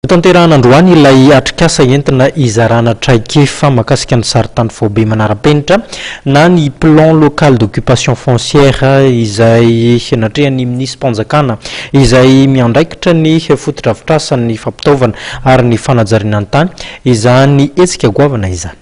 Tanterahana ilay atrikasa entina izarana traikefa makasika ny saritany Fobe Manarapenitra na ny plan local d'occupation foncière izay natrehany ministre mpanjakana izay miandraikitra ny fotodrafitrasany fampitaovana ary ny fanajariana tany izany etsika goavana izany.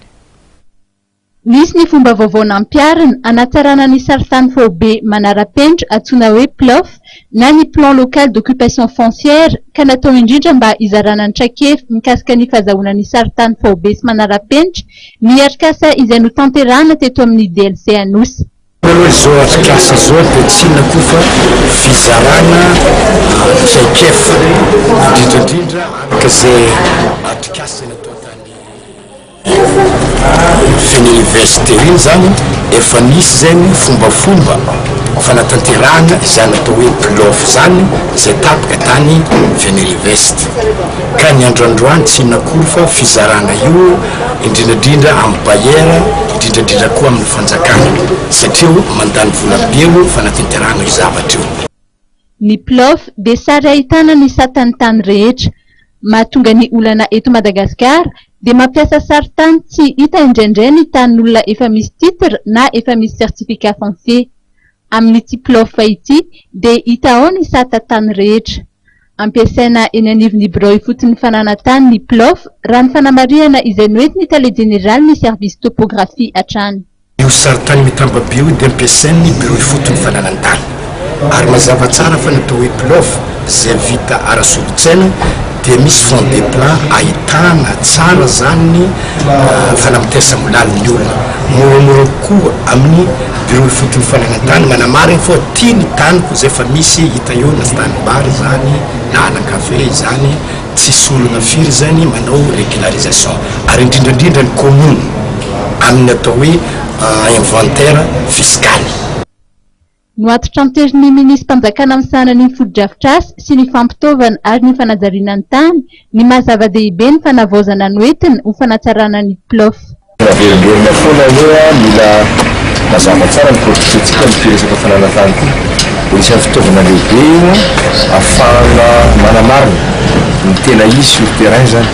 Nisy ny fomba vaovao nampiarina anatsarana ny saritany Fobe Manarapenitra antsoina hoe PLOF na ny plan local d'occupation foncière ka natao indrindra mba izarana ny traikefa mikasika ny fahazahoana ny saritany Fobe sy Manarapenitra ny atrikasa izay notanterahana teto amin'ny DLC Anosy. Zao atrikasa zao dia tsy inona koa fa fizarana traikefa indrindra ka zay atrikasa natao feny université iny zany efa nisy zay ny fombafomba fanatanterahana izany atao hoe PLOF zany zay tapaka tany feny université ka ny androandroany tsy nakory fa fizarana io indrindrandrindra amin'ny bayera indrindrandrindra koa amin'ny fanjakana satria mandany vola be io fanatanterahana io zavatra io. Ny PLOF dia sary ahitana ny satan'ny tany rehetra mahatonga ny olana eto Madagasikara dia mampiasa saritany tsy hita indraindray ny tanin'olona efa misy titre na efa misy certificat foncier. Amin'ity PLOF ity dia hita ao ny satatany rehetra. Ampiasaina eny anivon'ny birao ifotony fananantany ny PLOF raha ny fanamarihana izay noentin'ny Tale Général ny service topographie hatrany. Io saritany mitambabe io dia ampiasain'ny birao ifotony fananantany ary mazava tsara fa natao hoe PLOF zay vita ara-solotsaina dia misy fond de plan ahitana tsara zany fanampiasa molaliny olona moramora koa amin'ny birao ifotony fananantany manamarina fa tiany taniko zay fa misy hita eo na tanimbary zany na anan-kafe zany tsisy olona firy zany manao régularisation ary indrindrandrindra ny commune amin'ny atao hoe inventaire fiscal. No atitrantery ministre mpanjakana amin'ny sanany fotodrafitrasa sy ny fampitaovana ary ny fanajariana ny tany ny mahazava-dehibe ny fanavaozana noentina ho fanatsarana ny PLOF. Velombolona foana hoe mila mazava tsara ny produksitsika ny firesaka fananantany koa dia isan'ny fitaovana lehibe io ahafahana manamarina ny tena izy sur terrain zany.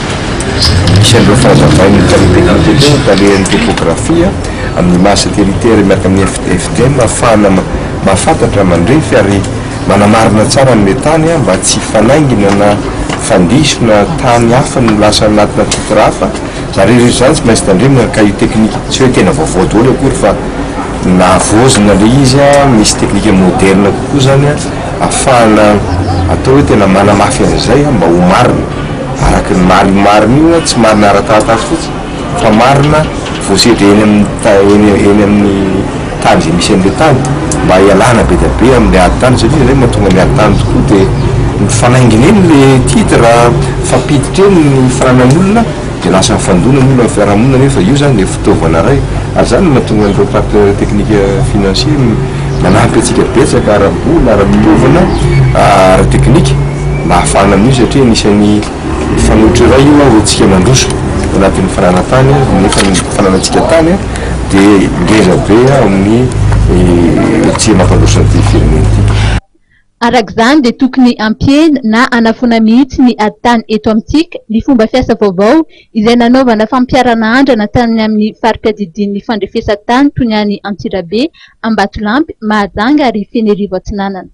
Misy an'ireo fahazavain'ny taleteknika teo talehan'ny topographie amin'ny masse territoire miaraka amin'ny FDM ahafahana mahafantatra mandrefy ary manamarina tsara amin'ny tany mba tsy fanaingina na fandisona tany hafa no lasa anatina titre hafa zany rehetra zany tsy maintsy tandremina cahier technique tsy hoe tena vaovao daholo akory fa navozina le izy misy teknika moderne kokoa zany ahafahana atao hoe tena manamafy an'izay mba ho marina araky ny marina io tsy marina ara-taratasy fotsiny fa marina voasedra eny amin'ny tany zay misy an'le tany mba hialana be da be amin'ny ady tany satria zay mahatonga ny ady tany tokoa dia mifanaingina eny le titre fampiditra eny ny fananan'olona dia lasa mifandona ny olona fiarahamonina nefa io zany le fitaovana ray ary zany mahatonga n'ireo partenaire technique financier manampy atsika betsaka ara-bola ara-pitovana ara-teknika mba hahafahana amin'io satria anisan'ny fanohitra iray io hoantsika mandroso anatin'ny fananantany nefa ny fananantsika tany dia ngeza be amin'ny tsy mampandroso an'ity firenena ity. Arak'izany dia tokony ampiena na anafona mihitsy ny ady tany eto amintsika ny fomba fiasa vaovao izay nanaovana fampiarana andrana tany amin'ny farim-piadidin'ny fandrefesa-tany toy ny any Antsirabe, Ambatolampy, Mahajanga ary Fenerivo Atsinanana.